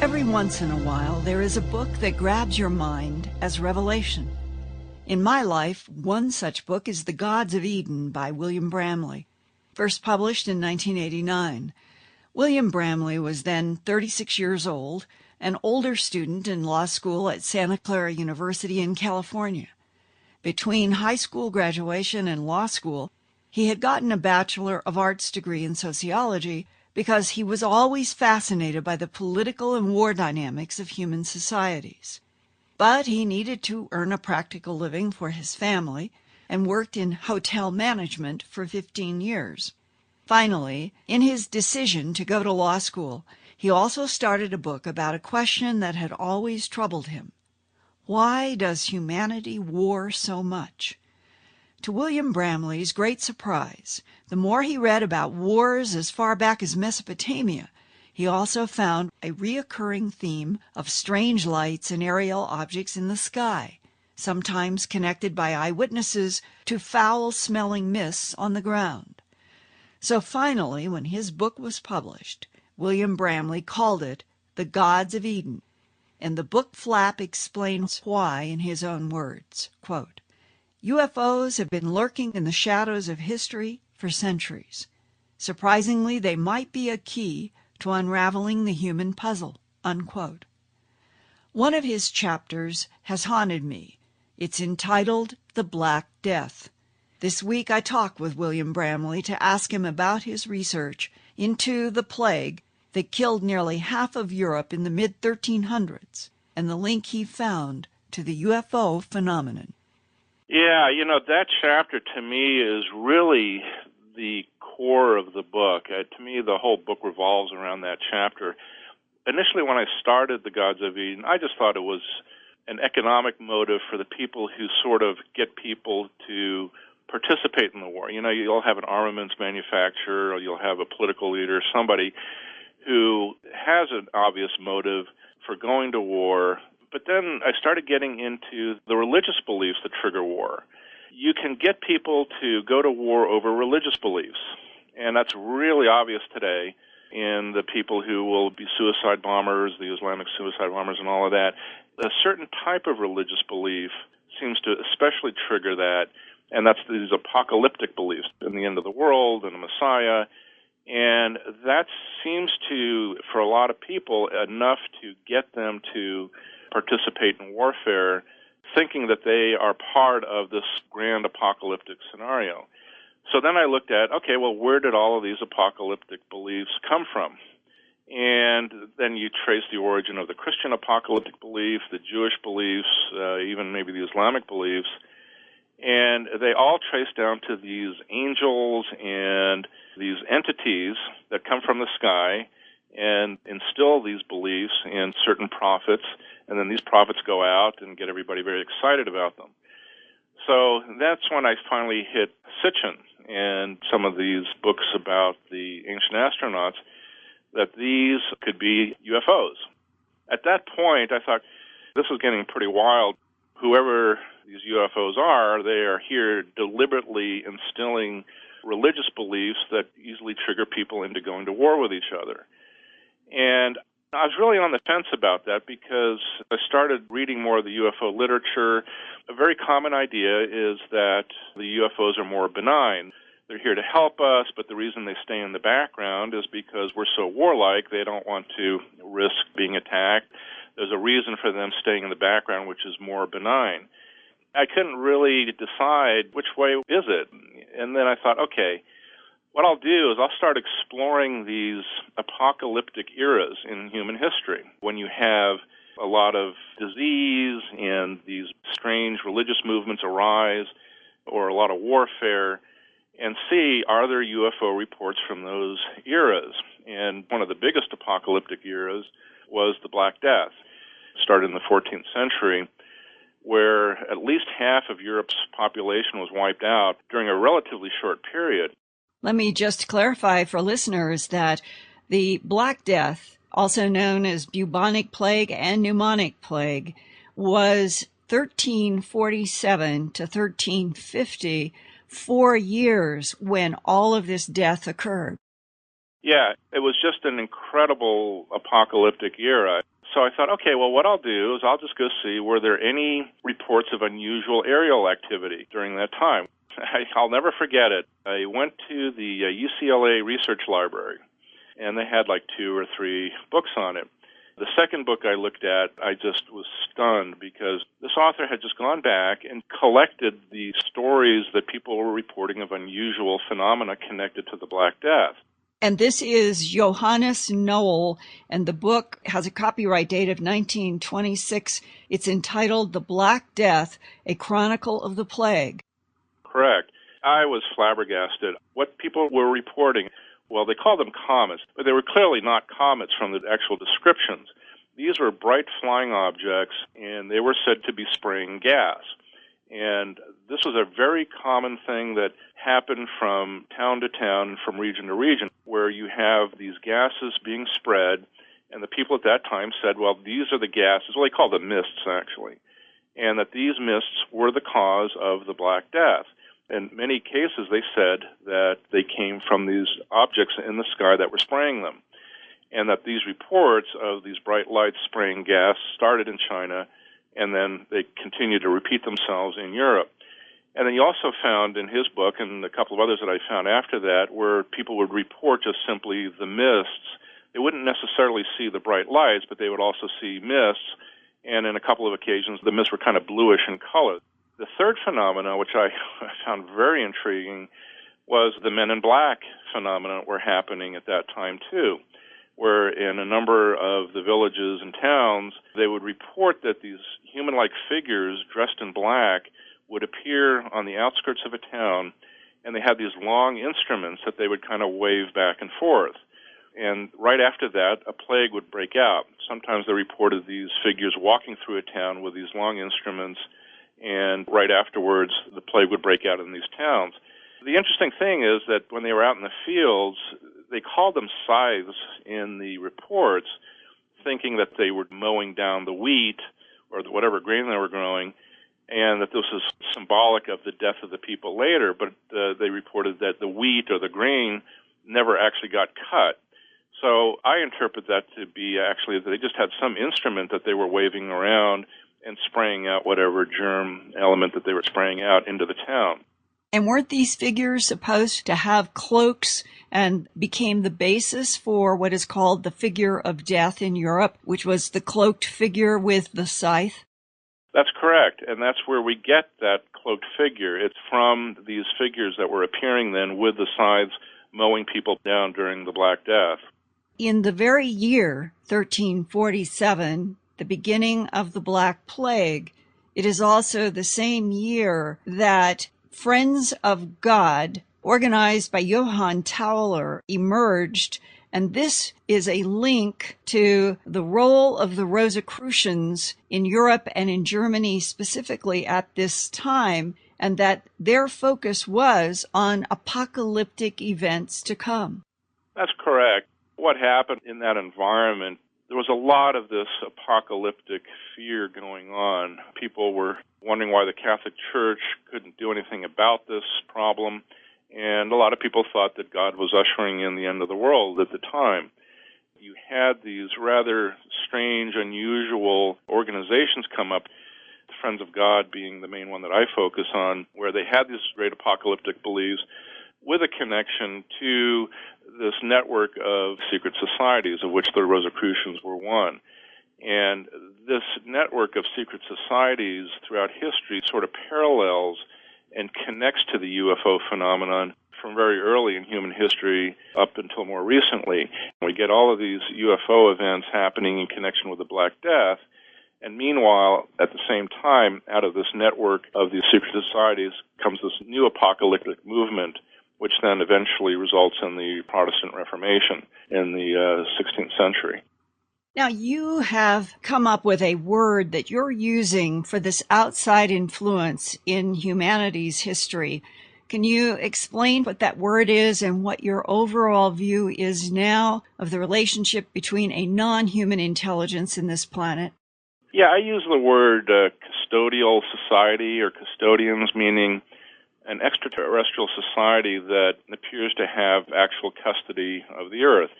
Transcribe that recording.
Every once in a while, there is a book that grabs your mind as revelation. In my life, one such book is The Gods of Eden by William Bramley, first published in 1989. William Bramley was then 36 years old, an older student in law school at Santa Clara University in California. Between high school graduation and law school, he had gotten a Bachelor of Arts degree in sociology because he was always fascinated by the political and war dynamics of human societies. But he needed to earn a practical living for his family and worked in hotel management for 15 years. Finally, in his decision to go to law school, he also started a book about a question that had always troubled him. Why does humanity war so much? To William Bramley's great surprise, the more he read about wars as far back as Mesopotamia, he also found a reoccurring theme of strange lights and aerial objects in the sky, sometimes connected by eyewitnesses to foul-smelling mists on the ground. So finally, when his book was published, William Bramley called it The Gods of Eden, and the book flap explains why in his own words, quote, UFOs have been lurking in the shadows of history for centuries. Surprisingly, they might be a key to unraveling the human puzzle, unquote. One of his chapters has haunted me. It's entitled The Black Death. This week I talked with William Bramley to ask him about his research into the plague that killed nearly half of Europe in the mid-1300s and the link he found to the UFO phenomenon. Yeah, that chapter to me is really the core of the book. To me, the whole book revolves around that chapter. Initially, when I started The Gods of Eden, I just thought it was an economic motive for the people who sort of get people to participate in the war. You'll have an armaments manufacturer, or you'll have a political leader, somebody who has an obvious motive for going to war. But then I started getting into the religious beliefs that trigger war. You can get people to go to war over religious beliefs, and that's really obvious today in the people who will be suicide bombers, the Islamic suicide bombers and all of that. A certain type of religious belief seems to especially trigger that, and that's these apocalyptic beliefs in the end of the world and a Messiah. And that seems to, for a lot of people, enough to get them to participate in warfare, thinking that they are part of this grand apocalyptic scenario. So then I looked at, okay, well, where did all of these apocalyptic beliefs come from? And then you trace the origin of the Christian apocalyptic belief, the Jewish beliefs, even maybe the Islamic beliefs, and they all trace down to these angels and these entities that come from the sky and instill these beliefs in certain prophets, and then these prophets go out and get everybody very excited about them. So that's when I finally hit Sitchin and some of these books about the ancient astronauts, that these could be UFOs. At that point, I thought, this is getting pretty wild. Whoever these UFOs are, they are here deliberately instilling religious beliefs that easily trigger people into going to war with each other. And I was really on the fence about that because I started reading more of the UFO literature. A very common idea is that the UFOs are more benign. They're here to help us, but the reason they stay in the background is because we're so warlike, they don't want to risk being attacked. There's a reason for them staying in the background, which is more benign. I couldn't really decide which way is it. And then I thought, okay, what I'll do is I'll start exploring these apocalyptic eras in human history, when you have a lot of disease and these strange religious movements arise, or a lot of warfare, and see, are there UFO reports from those eras? And one of the biggest apocalyptic eras was the Black Death. It started in the 14th century, where at least half of Europe's population was wiped out during a relatively short period. Let me just clarify for listeners that the Black Death, also known as bubonic plague and pneumonic plague, was 1347 to 1350, 4 years when all of this death occurred. Yeah, it was just an incredible apocalyptic era. So I thought, okay, well, what I'll do is I'll just go see were there any reports of unusual aerial activity during that time. I'll never forget it. I went to the UCLA Research Library, and they had like 2 or 3 books on it. The second book I looked at, I just was stunned because this author had just gone back and collected the stories that people were reporting of unusual phenomena connected to the Black Death. And this is Johannes Noel, and the book has a copyright date of 1926. It's entitled The Black Death, A Chronicle of the Plague. Correct. I was flabbergasted. What people were reporting, well, they called them comets, but they were clearly not comets from the actual descriptions. These were bright flying objects, and they were said to be spraying gas. And this was a very common thing that happened from town to town, from region to region, where you have these gases being spread, and the people at that time said, well, these are the gases, well, they called them mists, actually, and that these mists were the cause of the Black Death. In many cases, they said that they came from these objects in the sky that were spraying them, and that these reports of these bright lights spraying gas started in China, and then they continued to repeat themselves in Europe. And then you also found in his book, and a couple of others that I found after that, where people would report just simply the mists. They wouldn't necessarily see the bright lights, but they would also see mists, and in a couple of occasions, the mists were kind of bluish in color. The third phenomenon, which I found very intriguing, was the men in black phenomenon that were happening at that time, too, where in a number of the villages and towns, they would report that these human-like figures dressed in black would appear on the outskirts of a town, and they had these long instruments that they would kind of wave back and forth. And right after that, a plague would break out. Sometimes they reported these figures walking through a town with these long instruments, and right afterwards, the plague would break out in these towns. The interesting thing is that when they were out in the fields, they called them scythes in the reports, thinking that they were mowing down the wheat or whatever grain they were growing, and that this was symbolic of the death of the people later, but they reported that the wheat or the grain never actually got cut. So I interpret that to be actually that they just had some instrument that they were waving around and spraying out whatever germ element that they were spraying out into the town. And weren't these figures supposed to have cloaks and became the basis for what is called the figure of death in Europe, which was the cloaked figure with the scythe? That's correct, and that's where we get that cloaked figure. It's from these figures that were appearing then with the scythes mowing people down during the Black Death. In the very year 1347, the beginning of the Black Plague, it is also the same year that Friends of God, organized by Johann Tauler, emerged, and this is a link to the role of the Rosicrucians in Europe and in Germany specifically at this time, and that their focus was on apocalyptic events to come. That's correct. What happened in that environment, there was a lot of this apocalyptic fear going on. People were wondering why the Catholic Church couldn't do anything about this problem, and a lot of people thought that God was ushering in the end of the world at the time. You had these rather strange, unusual organizations come up, the Friends of God being the main one that I focus on, where they had these great apocalyptic beliefs with a connection to this network of secret societies, of which the Rosicrucians were one. And this network of secret societies throughout history sort of parallels and connects to the UFO phenomenon from very early in human history up until more recently. We get all of these UFO events happening in connection with the Black Death, and meanwhile, at the same time, out of this network of these secret societies comes this new apocalyptic movement, which then eventually results in the Protestant Reformation in the 16th century. Now, you have come up with a word that you're using for this outside influence in humanity's history. Can you explain what that word is and what your overall view is now of the relationship between a non-human intelligence in this planet? Yeah, I use the word custodial society or custodians, meaning an extraterrestrial society that appears to have actual custody of the Earth.